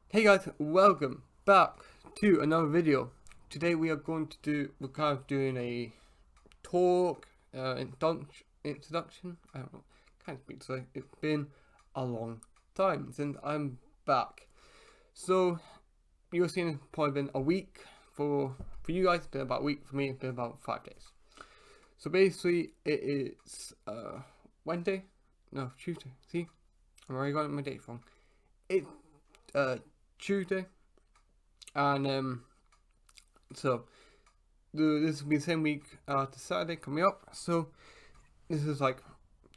Hey guys, welcome back to another video. Today we're kind of doing a talk, introduction. I don't know, can't speak today. It's been a long time since I'm back. So you're seeing it's probably been a week for you guys. It's been about a week for me. It's been about 5 days. So basically, it is Wednesday, no Tuesday. See, I'm already got my date wrong. It's Tuesday. And so this will be the same week to Saturday coming up. So this is like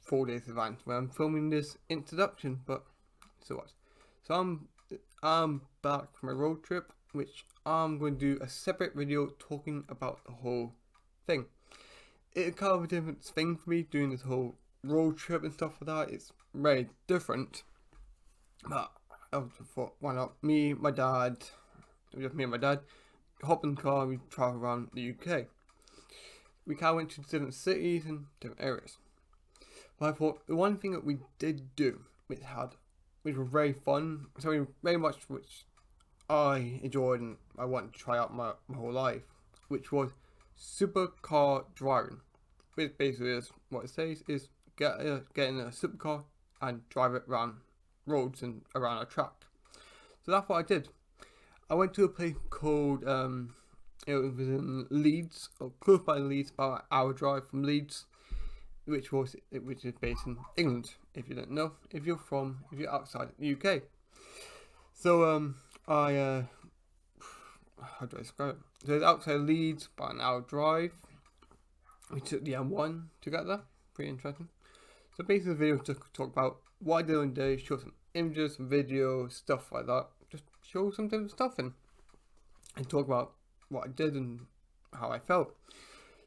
4 days in advance when I'm filming this introduction. But so what? So I'm back from my road trip, which I'm going to do a separate video talking about the whole thing. It's kind of a different thing for me doing this whole road trip and stuff like that. It's very different. But I thought, why not? Just me and my dad, hop in the car, we travel around the UK. We kind of went to different cities and different areas. But I thought the one thing that we did do, which was very fun, something very much which I enjoyed and I wanted to try out my whole life, which was supercar driving. Which basically is what it says is get in a supercar and drive it around roads and around a track. So that's what I did. I went to a place called it was in Leeds, or close by Leeds, about an hour drive from Leeds, which is based in England. If you don't know, if you're outside the UK. So how do I describe it? So it's outside Leeds, about an hour drive. We took the M1 to get there. Pretty interesting. So basically, the video was just talk about what I did on the day, show some images, some videos, stuff like that. Just show some different stuff and talk about what I did and how I felt.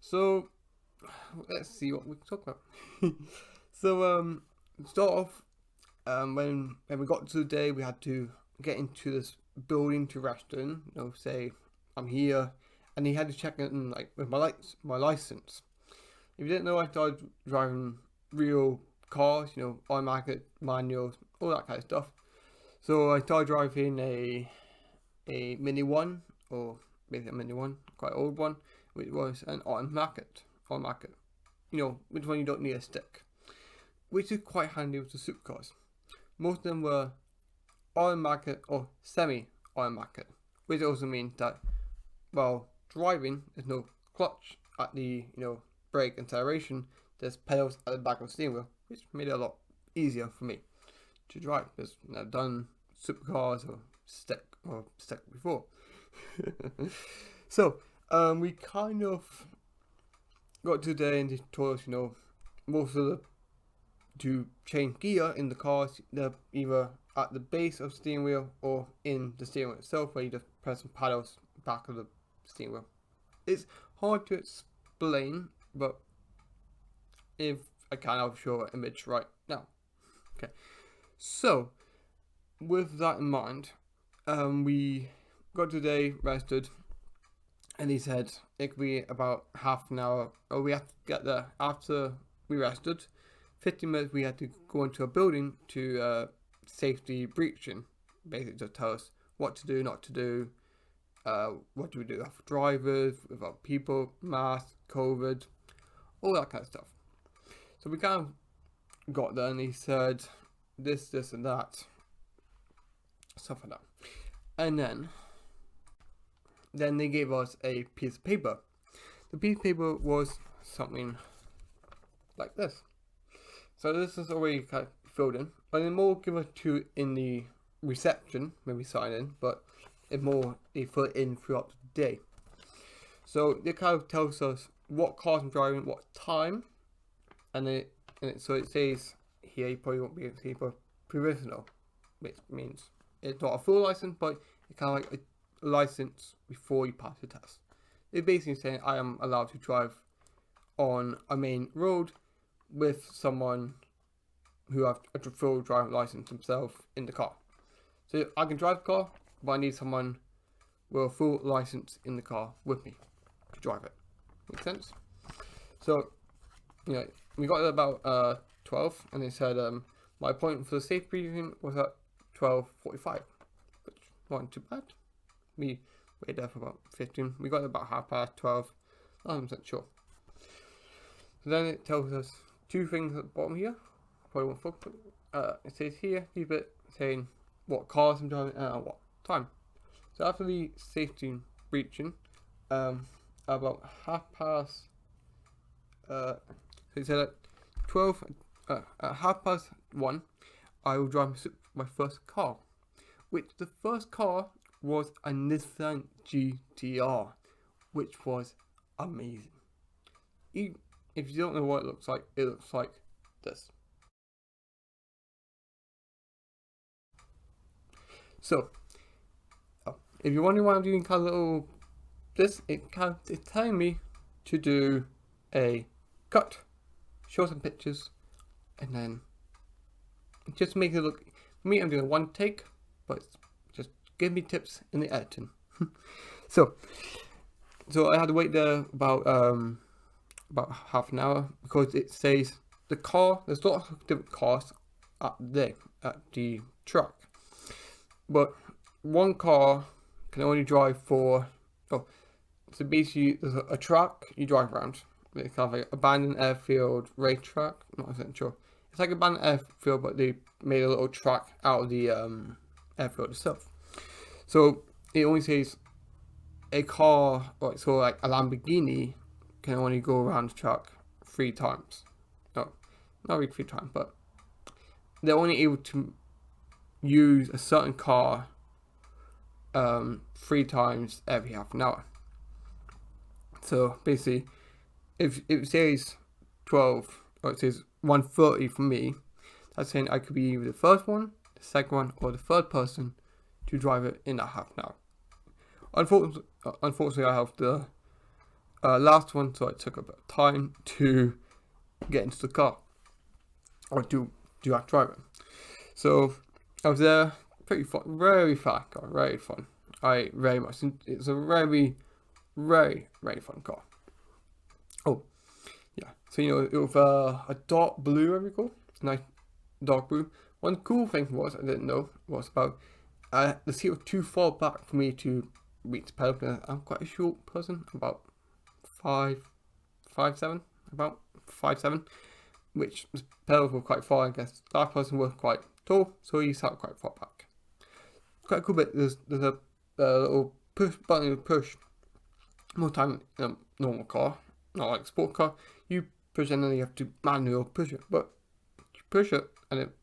So let's see what we can talk about. So start off when we got to the day, we had to get into this building to register in. Say I'm here, and he had to check in like with my license. If you didn't know, I started driving real cars, automatic, manuals, all that kind of stuff. So I started driving a Mini One, or maybe a Mini One, quite old one, which was an automatic, which one you don't need a stick, which is quite handy with the supercars. Most of them were automatic or semi-automatic, which also means that while driving, there's no clutch at the brake acceleration. There's pedals at the back of the steering wheel, which made it a lot easier for me to drive, because I've done supercars or stick before. So we kind of got to the day and they told us, most of to change gear in the cars, they're either at the base of the steering wheel or in the steering wheel itself, where you just press some paddles back of the steering wheel. It's hard to explain, but if I can, I'll show an image right now. Okay, so with that in mind, we got today rested, and he said it could be about half an hour, or we have to get there after we rested. 15 minutes we had to go into a building to safety breaching, basically to tell us what to do, not to do, what do we do for drivers, without people, mask, COVID, all that kind of stuff. So we kind of got there and he said this and that, stuff like that. And then they gave us a piece of paper. The piece of paper was something like this. So this is already kind of filled in, but then more give us to in the reception when we sign in, but they fill it in throughout the day. So it kind of tells us what cars I'm driving, what time, and so it says here you probably won't be able to see for provisional, which means it's not a full license, but it's kind of like a license before you pass the test. It's basically saying I am allowed to drive on a main road with someone who have a full driving license themselves in the car. So I can drive the car, but I need someone with a full license in the car with me to drive it. Make sense? So, we got there about 12, and they said my appointment for the safe briefing was at 12:45, which wasn't too bad. We waited there for about 15. We got there about 12:30. I'm not sure. So then it tells us two things at the bottom here. Probably won't focus. It says here, leave it saying what cars I'm driving and at what time. So after the safety breaching, about 1:30. So it said at 1:30, I will drive my first car, which the first car was a Nissan GTR, which was amazing. If you don't know what it looks like this. So, if you're wondering why I'm doing kind of little this, it's telling me to do a cut, show some pictures, and then just make it look. For me, I'm doing one take, but just give me tips in the editing. so I had to wait there about half an hour because it says there's lots of different cars at the track, but one car can only drive for. So basically, there's a track you drive around. It's kind of like abandoned airfield racetrack. I'm not exactly sure. It's like abandoned airfield, but they made a little track out of the airfield itself. So it only says a car, so like a Lamborghini, can only go around the track 3 times. No, not really 3 times, but they're only able to use a certain car 3 times every half an hour. So basically, if it says 12, or it says 1:30 for me, that's saying I could be either the first one, the second one, or the third person to drive it in that half an hour. Unfortunately, I have the last one, so it took a bit of time to get into the car or to drive it. So I was there, pretty fun, very fun car, very fun. It's a very, very, very fun car. Oh, yeah. So it was a dark blue, I recall, nice dark blue. One cool thing I didn't know was about the seat was too far back for me to reach the pedal. Because I'm quite a short person, about 5'7", which the pedals were quite far. I guess that person was quite tall, so he sat quite far back. Quite a cool bit. There's a little push button to push. More time in a normal car, not like a sport car. You push and then you have to manually push it, but you push it and it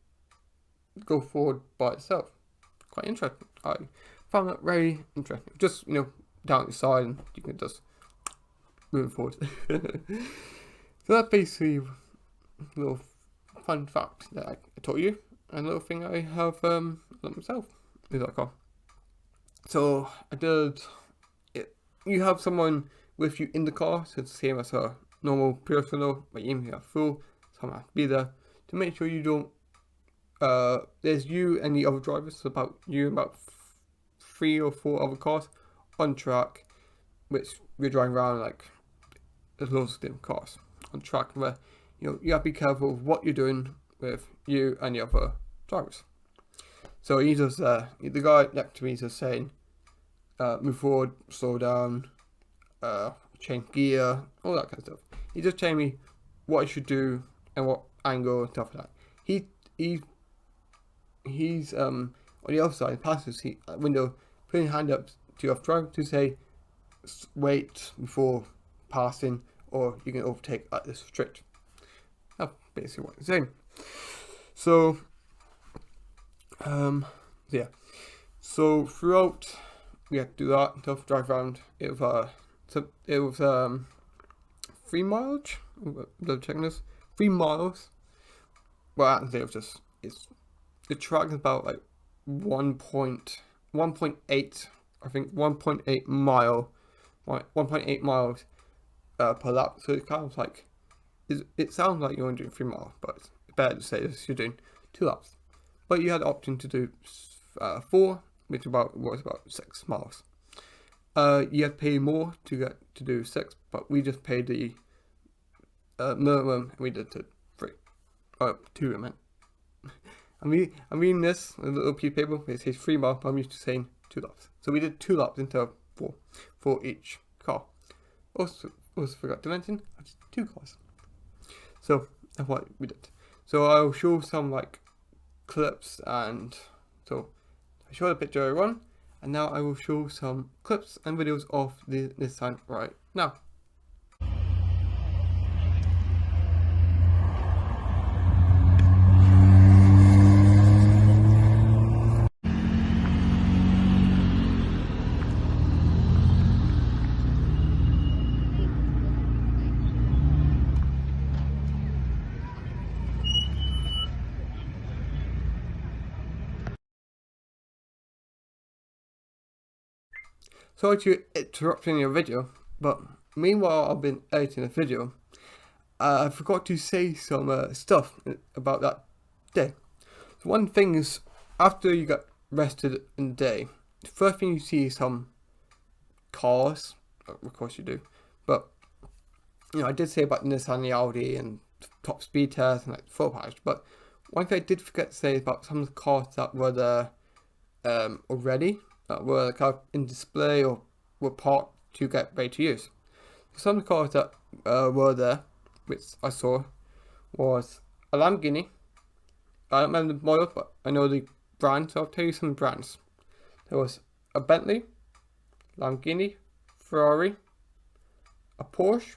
go forward by itself. Quite interesting. I found that very interesting. Just down the side and you can just move forward. So that's basically a little fun fact that I taught you, and a little thing I have learned myself with that car. So I did it. You have someone with you in the car, so it's the same as a normal personal, but you have full. Someone has to be there to make sure you don't. There's you and the other drivers. So about 3 or 4 other cars on track, which we're driving around like there's loads of different cars on track where you have to be careful of what you're doing with you and the other drivers. So he's just the guy next to me is just saying, move forward, slow down, change gear, all that kind of stuff. He's just telling me what I should do and what angle and stuff like that. He's on the other side, passenger seat window, putting his hand up to your driver to say, wait before passing, or you can overtake at this restrict. That's basically what he's saying. So, yeah. So throughout, we had to do that until drive around. It was 3 miles. I'm checking this. 3 miles. Well, it was the track is about like 1.8. I think 1.8 miles per lap. So it's kind of like it sounds like you're only doing 3 miles, but it's better to say this, you're doing 2 laps. But you had the option to do 4, which was about 6 miles. You had to pay more to get to do 6, but we just paid the minimum, and we did 2. I meant. I'm reading this a little piece of paper. It says 3 miles, but I'm used to saying 2 laps. So we did 2 laps instead of 4 for each car. Also forgot to mention, I did 2 cars. So that's what we did. So I'll show some like clips, and so I showed a picture of everyone, and now I will show some clips and videos of the Nissan right now. Sorry to interrupting your video, but meanwhile I've been editing a video, I forgot to say some stuff about that day. So one thing is, after you get rested in the day, the first thing you see is some cars. Of course you do, but you know, I did say about the Nissan, the Audi, and top speed test and like full patch. But one thing I did forget to say is about some of the cars that were there already, that were kind of in display or were parked to get ready to use. Some of the cars that were there, which I saw, was a Lamborghini. I don't remember the model, but I know the brand, so I'll tell you some brands. There was a Bentley, Lamborghini, Ferrari, a Porsche,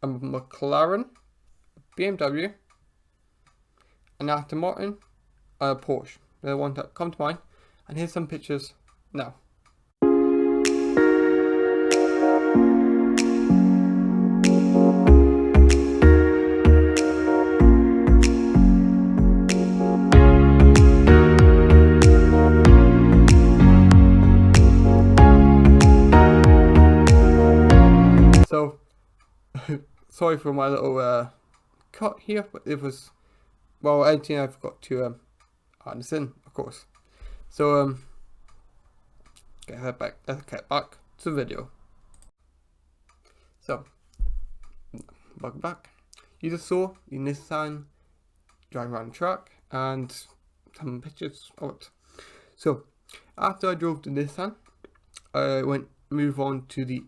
a McLaren, a BMW, an Aston Martin, and a Porsche. They're the ones that come to mind. And here's some pictures now. So, sorry for my little cut here, but it was, well, editing I forgot to add this in, of course. So, let's get back to the video. So, welcome back. You just saw the Nissan driving around the track and some pictures of it. So, after I drove the Nissan, I move on to the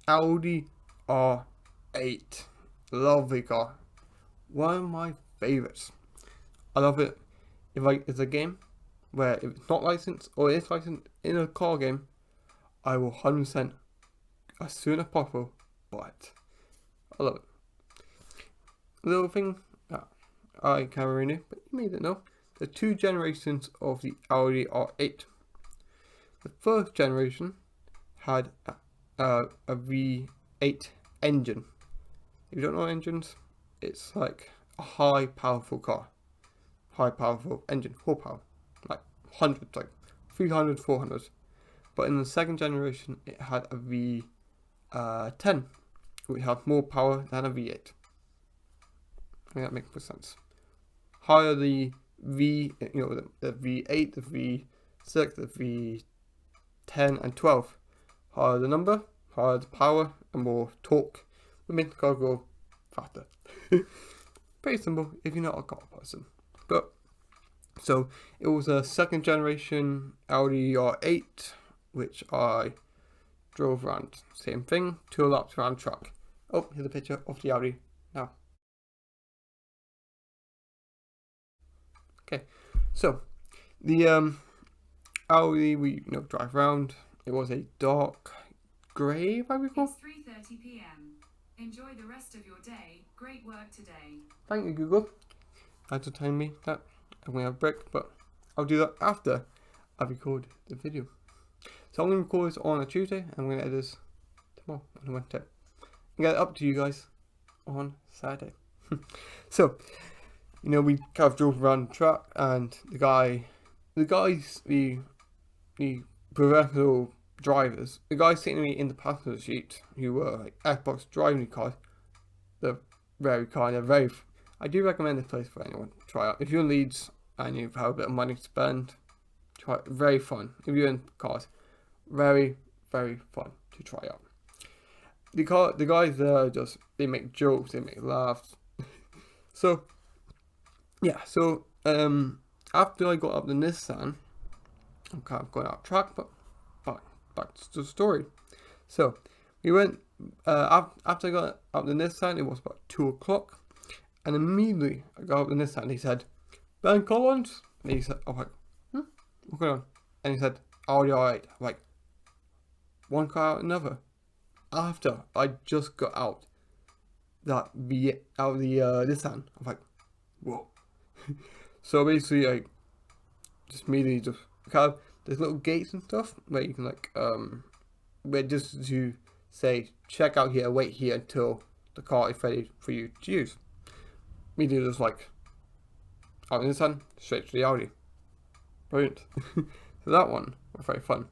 Audi R8. Lovely car. One of my favorites. I love it. If it's a game where if it's not licensed or it's licensed in a car game, I will 100% as soon as possible buy it. I love it. Little thing that I can't really know, but you may not know. There's 2 generations of the Audi R8. The first generation had a V8 engine. If you don't know engines, it's like a high powerful car. High powerful engine, horsepower. Like hundreds, like 300, 400. But in the second generation, it had a V10, which had more power than a V8. I think that makes more sense. Higher the the V8, the V6, the V10 and 12. Higher the number, higher the power, and more torque would make the car go faster. Pretty simple if you're not a car person. But so it was a second generation Audi R8, which I drove around. Same thing, 2 laps around track. Oh, here's a picture of the Audi now. Okay, so the Audi we drive around. It was a dark grey, if I recall. It's 3:30 p.m. Enjoy the rest of your day. Great work today. Thank you, Google. Thanks for telling me that I'm going to have a break, but I'll do that after I record the video. So I'm going to record this on a Tuesday, and I'm going to edit this tomorrow on a Wednesday. And get it up to you guys on Saturday. So, we kind of drove around the track, and the professional drivers, the guys sitting me in the passenger seat, who were like Xbox driving cars, they're very kind. I do recommend this place for anyone to try out. If you're in Leeds and you have a bit of money to spend, try it. Very fun. If you're in cars, very, very fun to try out. The guys there they make jokes, they make laughs. So yeah, after I got up the Nissan, I'm kind of going out of track, but back to the story. So we went after I got out the Nissan. It was about 2 o'clock, and immediately I got out the Nissan. And he said, "Ben Collins," and he said, "I'm like, what's going on?" And he said, "Audi R8." I'm like, one car out another. After I just got out the Nissan, I'm like, whoa. So basically, I just immediately just kind of, there's little gates and stuff where you can like where just to say check out here, wait here until the car is ready for you to use. Immediately just like out in the sun, straight to the Audi. Brilliant. So that one was very fun.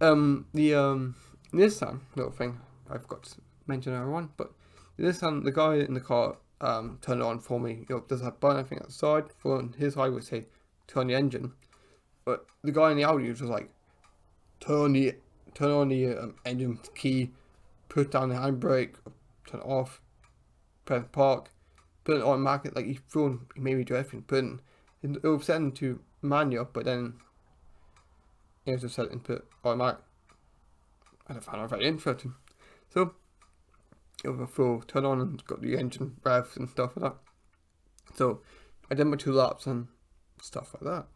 The Nissan little thing I've got to mention everyone, but the Nissan, the guy in the car turned it on for me. There's a button I think outside for his side would say turn the engine, but the guy in the Audi was just like turn on the engine key, put down the handbrake, turn it off, press park, put it on market, like he made me do everything, it was set into manual, but then it was just set into automatic. And I found it very interesting. So it was a full turn on and got the engine revs and stuff like that. So I did my 2 laps and stuff like that.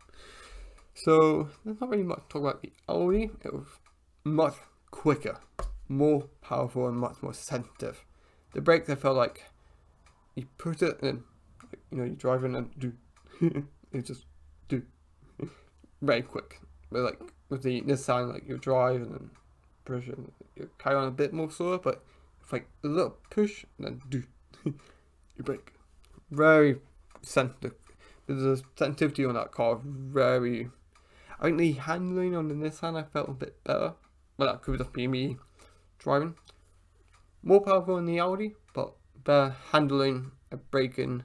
So there's not really much to talk about the Audi. It was much quicker, more powerful, and much more sensitive. The brakes, I felt like you put it and you're driving and do it just do very quick. But like with the Nissan, like you drive and then push and you carry on a bit more slower, but it's like a little push and then do you brake. Very sensitive. There's a sensitivity on that car. Very. I think the handling on the Nissan I felt a bit better, but that could just be me driving. More powerful in the Audi, but better handling and braking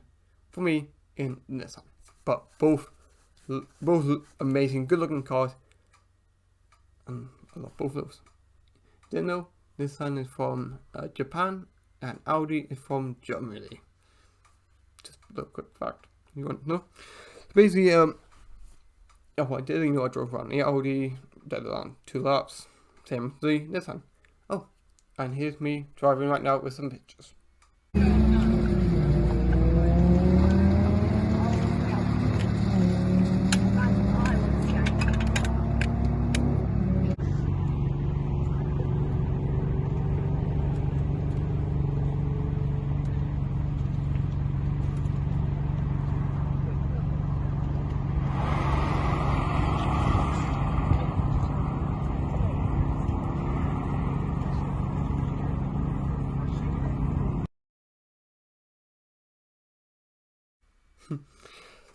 for me in Nissan. But both amazing, good-looking cars, and I love both of those. Didn't know Nissan is from Japan and Audi is from Germany. Just a little quick fact you want to know. So basically, I did, I drove around the Audi, did around 2 laps, same as the Nissan. Oh, and here's me driving right now with some pictures.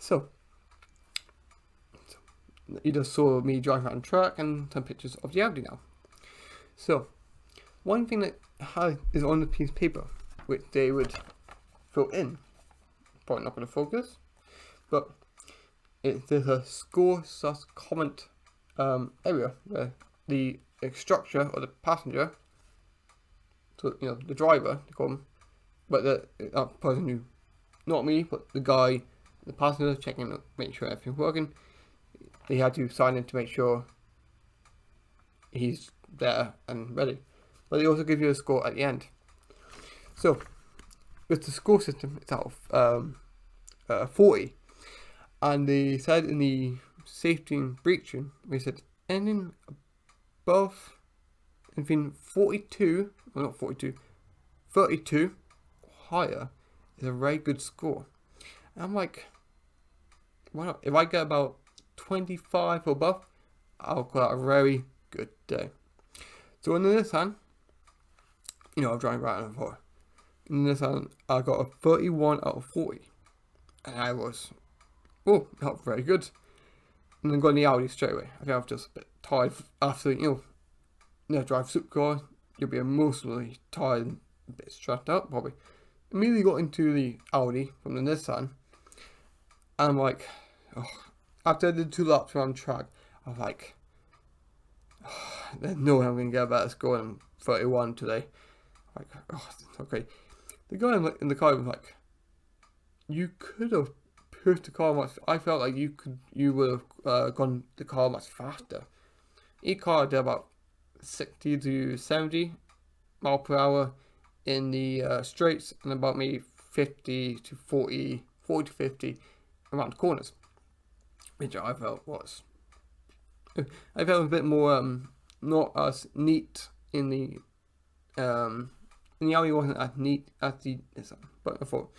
So, you just saw me driving around track and some pictures of the Audi now. So, one thing that is on the piece of paper, which they would fill in, probably not going to focus, but there's a score/comment area where the instructor or the passenger, so the driver, they call him, but the person who, not me, but the guy, the passenger checking to make sure everything's working, they had to sign in to make sure he's there and ready. But they also give you a score at the end. So with the score system, it's out of 40, and they said in the safety and breaching, they said anything above anything 42, well not 42, 32 higher is a very good score. And I'm like, why not? If I get about 25 or above, I'll call that a very good day. So in the Nissan, I'm driving right on the floor. In the Nissan, I got a 31 out of 40. And I was, not very good. And then got in the Audi straight away. I think I was just a bit tired after, drive supercar. You'll be emotionally tired and a bit stressed out, probably. Immediately got into the Audi from the Nissan. And I'm like, after I did 2 laps around track, I was like, there's no way I'm going to get a better score than 31 today. Like, okay. The guy in the car was like, you could have pushed the car much. I felt like you would have gone the car much faster. Each car did about 60 to 70 mile per hour in the straights, and about maybe 50 to 40 to 50 around the corners, which I felt a bit more not as neat in the alley. Wasn't as neat as the Nissan, but I thought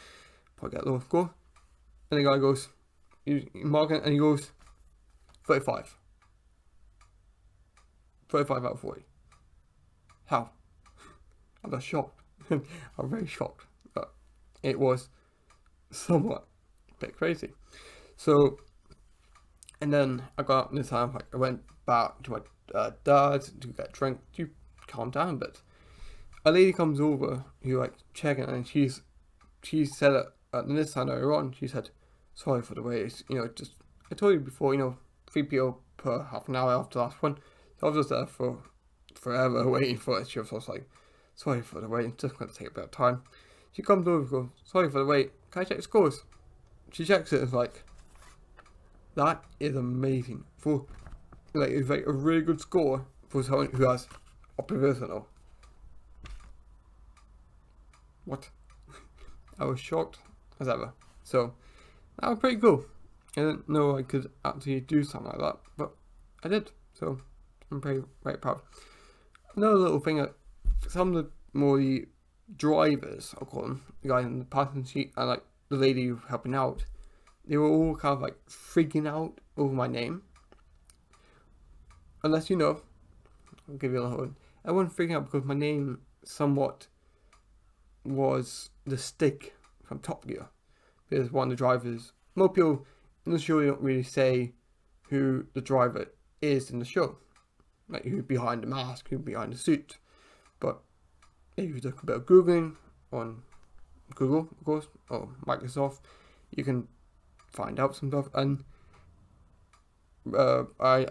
probably get a lower score. And the guy goes, he's marking, and he goes 35 out of 40. How? I was shocked. I'm very shocked, but it was somewhat a bit crazy. So, and then I got up this time, like I went back to my dad to get a drink to calm down a bit. A lady comes over who like checking, and she said at the Nissan earlier on, she said, "Sorry for the wait. Just I told you before, 3 PO per half an hour after the last one. So I was just there for forever waiting for it." She was also like, "Sorry for the wait. It's just going to take a bit of time." She comes over and goes, "Sorry for the wait. Can I check the scores?" She checks it and is like, "That is amazing. It's like a really good score for someone who has a provisional." What? I was shocked as ever. So that was pretty cool. I didn't know I could actually do something like that, but I did. So I'm very proud. Another little thing that some of the drivers, I'll call them, the guy in the passenger seat and like the lady helping out, they were all kind of like freaking out over my name. Unless you know, I'll give you a little one. Everyone freaking out because my name somewhat was the stick from Top Gear. Because one of the drivers, most people in the show don't really say who the driver is in the show. Like who's behind the mask, who's behind the suit. But if you do a bit of Googling on Google, of course, or Microsoft, you can find out some stuff. And I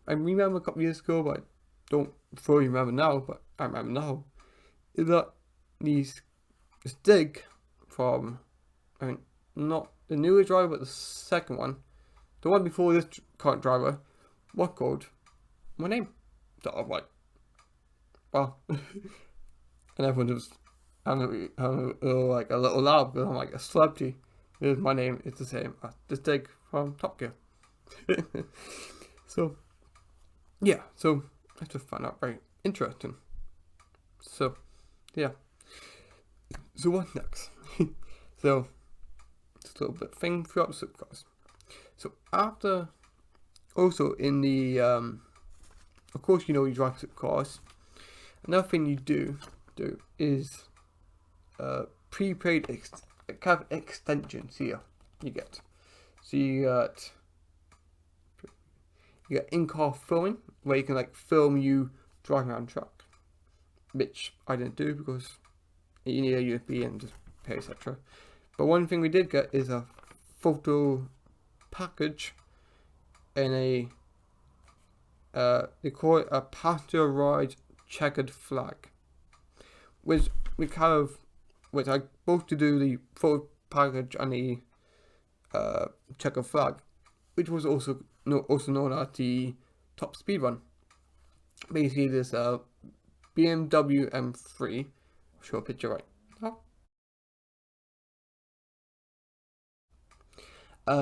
remember a couple of years ago, but I don't fully remember now, but I remember now, is that this dig from, not the newer driver, but the second one, the one before this current driver, was called my name. So I'm like, wow. And everyone just having like a little laugh because I'm like a celebrity. Because my name is the same as this dig from Top Gear. So, yeah, so I just found out very interesting. So, yeah. So what's next? So, just a little bit thing throughout the supercars. So after, also in the, of course you drive supercars. Another thing you do is prepaid kind of extensions here you get. So you get in-car filming, where you can like film you driving around the track, which I didn't do because you need a USB and just pay, etc. But one thing we did get is a photo package in a they call it a passenger ride checkered flag, which I both to do the photo package and the checkered flag, which was also known as the top speed run. Basically, this BMW M3. I'll show a picture right now.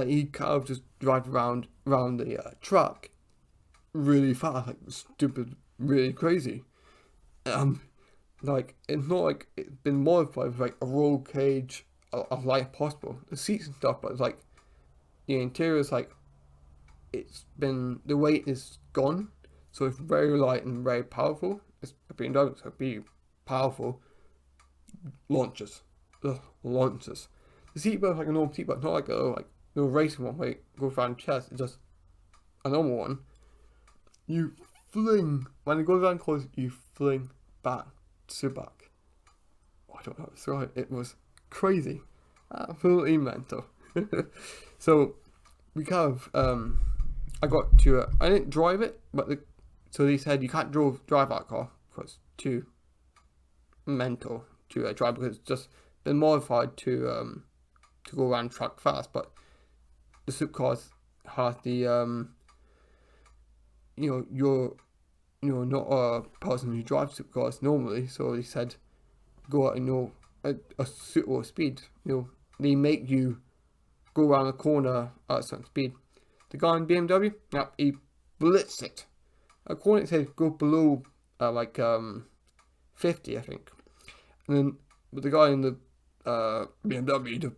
He kind of just drive around the track really fast, like stupid, really crazy. Like it's not like it's been modified with like a roll cage, as light as possible, the seats and stuff, but it's like the interior is like the weight is gone, so it's very light and very powerful. It's being done, so be powerful. Launches. The seatbelt like a normal seatbelt, not like a little racing one where it goes around the chest. It's just a normal one. You fling when it goes around close. You fling back to back. I don't know how to describe it. It was crazy, absolutely mental. So we kind of I got to I didn't drive it, but so they said you can't drive that car because it's too mental to drive, because it's just been modified to to go around track fast, but the supercars has the you're not a person who drives supercars normally, so they said go at a suitable speed. They make you go around the corner at a certain speed. The guy in BMW, he blitzed it. According it says go below 50, I think. And then with the guy in the BMW, to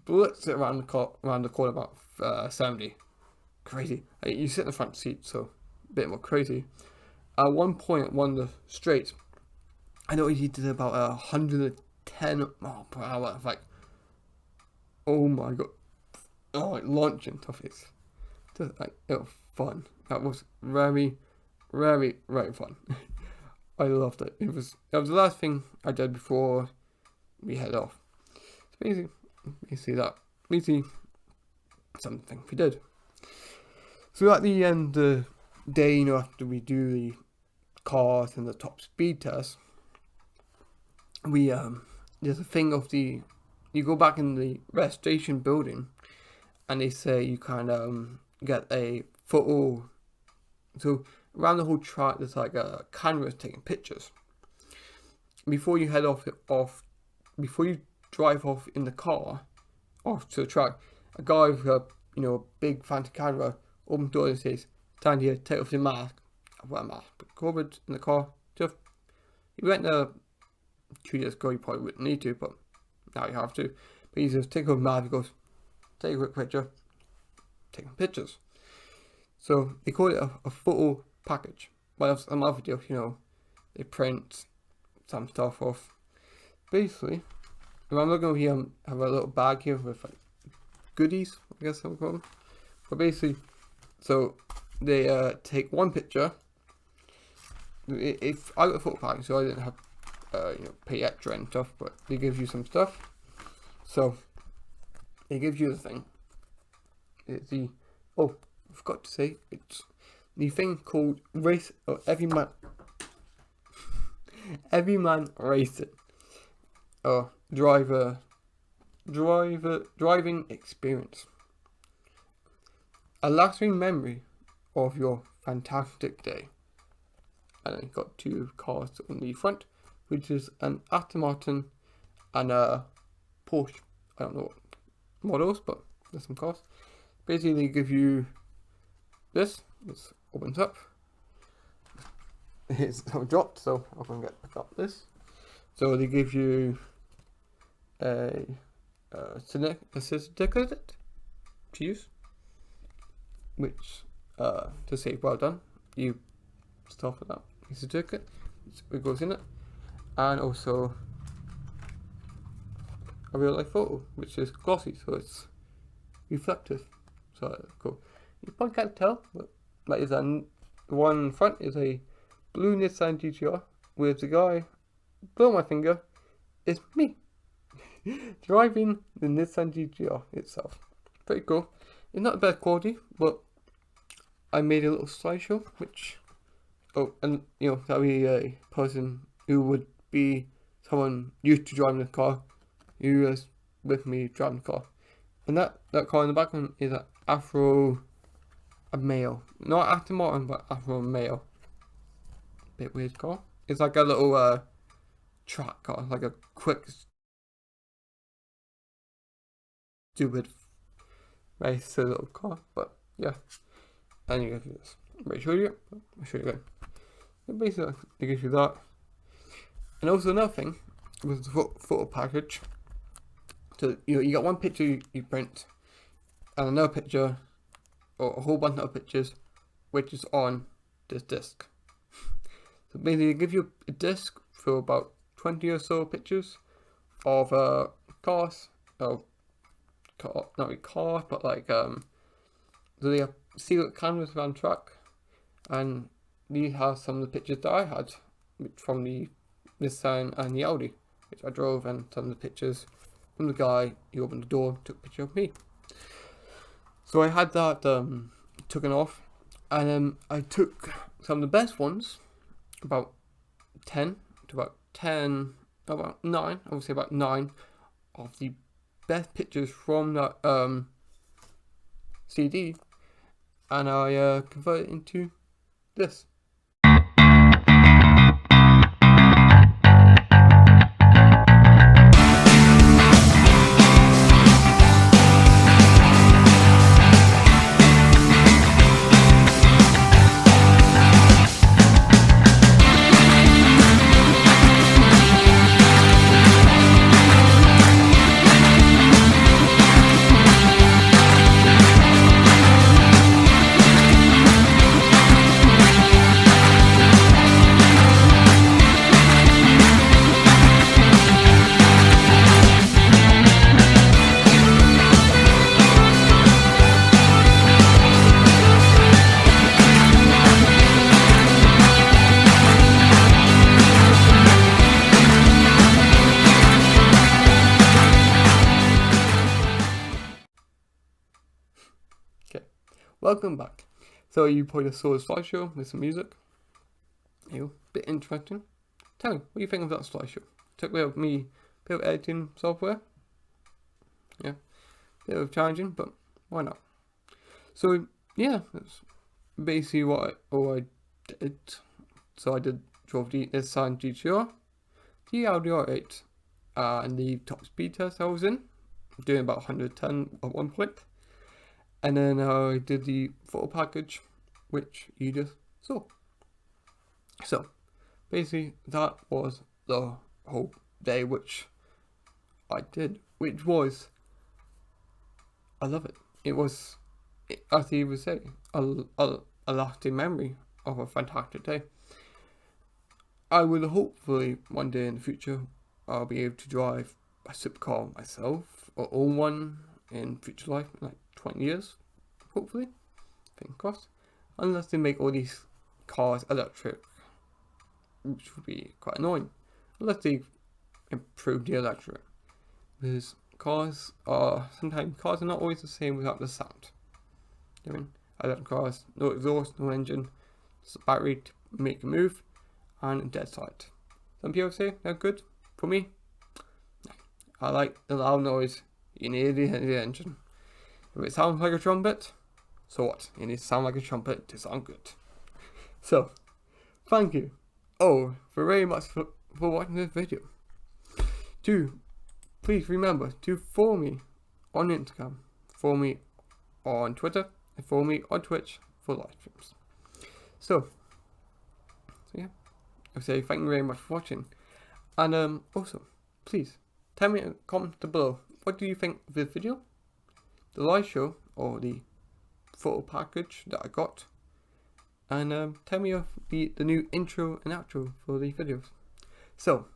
blitz it around the corner about 70. Crazy. You sit in the front seat, so a bit more crazy. At one point, at one of the straights, I know he did about 110 miles per hour. Like, oh my god. Oh, like launching stuff. It's just like, it was fun. That was very, very, very fun. I loved it. That was the last thing I did before we head off. So basically something we did. So at the end of the day, after we do the cars and the top speed test, we there's a thing of you go back in the registration building, and they say you can get a photo. So around the whole track, there's like a camera taking pictures. Before you head off, before you drive off in the car, off to the track, a guy with a big fancy camera opens the door and says, "Stand here, take off your mask." I wear a mask, but covered in the car. Just you went there 2 years ago, you probably wouldn't need to, but now you have to. But he says, "Take off your mask." He goes, "Take a quick picture." Taking pictures. So they call it a photo package. Well, some other videos, they print some stuff off. Basically, if I'm looking over here, I have a little bag here with like goodies, I guess I would call them. But basically, so they take one picture. If I got a photo package, so I didn't have pay extra and stuff, but they give you some stuff. So they give you the thing. It's I forgot to say, it's the thing called Everyman Racing. Driving experience. A lasting memory of your fantastic day. And then got two cars on the front, which is an Aston Martin and a Porsche. I don't know what models, but there's some cars. Basically, they give you this. This opens up. It's dropped, so I'm gonna get back up this. So they give you a certificate to use, which to say well done. You start with that certificate. It goes in it, and also a real life photo, which is glossy, so it's reflective. So cool. You probably can't tell, but that is the one in front is a blue Nissan GTR with the guy below my finger is me driving the Nissan GTR itself. Pretty cool. It's not the best quality, but I made a little slideshow, which that'll be a person who would be someone used to driving the car, who is with me driving the car. And that car in the background is a male. Not Aston Martin, but Afro male. Bit weird car. It's like a little track car, like a quick, stupid, very silly little car. But yeah, and you go through this. I'll show you. I'll show you again. But basically, it gives you that. And also another thing was the photo package. So you got one picture you print, and another picture, or a whole bunch of pictures, which is on this disc. So basically, they give you a disc for about 20 or so pictures of cars, not really cars, but like so they have secret cameras around track, and these have some of the pictures that I had from the Nissan and the Audi, which I drove, and some of the pictures from the guy who opened the door and took a picture of me. So I had that taken off, and I took some of the best ones, about 9, I would say about 9 of the best pictures from that CD, and I convert it into this. Welcome back. So you probably saw a slideshow with some music. Bit interesting. Tell me, what do you think of that slideshow? Took a bit of editing software. Yeah, bit of challenging, but why not? So yeah, that's basically all I did. So I drove the Nissan GTR, the Audi R8, and the top speed test I was in, doing about 110 at one point. And then I did the photo package, which you just saw. So, basically, that was the whole day, which I did, which was, I love it. It was, as you would say, a lasting memory of a fantastic day. I will hopefully one day in the future, I'll be able to drive a supercar myself, or own one in future life, like 20 years, hopefully, fingers crossed, unless they make all these cars electric, which would be quite annoying, unless they improve the electric, because cars are not always the same without the sound. I mean, electric cars, no exhaust, no engine, just a battery to make a move, and a dead silent. Some people say they're good. For me, I like the loud noise. You need the engine. If it sounds like a trumpet, so what? It needs to sound like a trumpet to sound good. So, thank you very much for watching this video. Please remember to follow me on Instagram, follow me on Twitter, and follow me on Twitch for live streams. So yeah, I say thank you very much for watching, and also please tell me in the comments below, what do you think of this video, the live show, or the photo package that I got, and tell me of the new intro and outro for the videos. So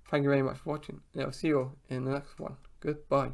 thank you very much for watching, and I'll see you all in the next one. Goodbye.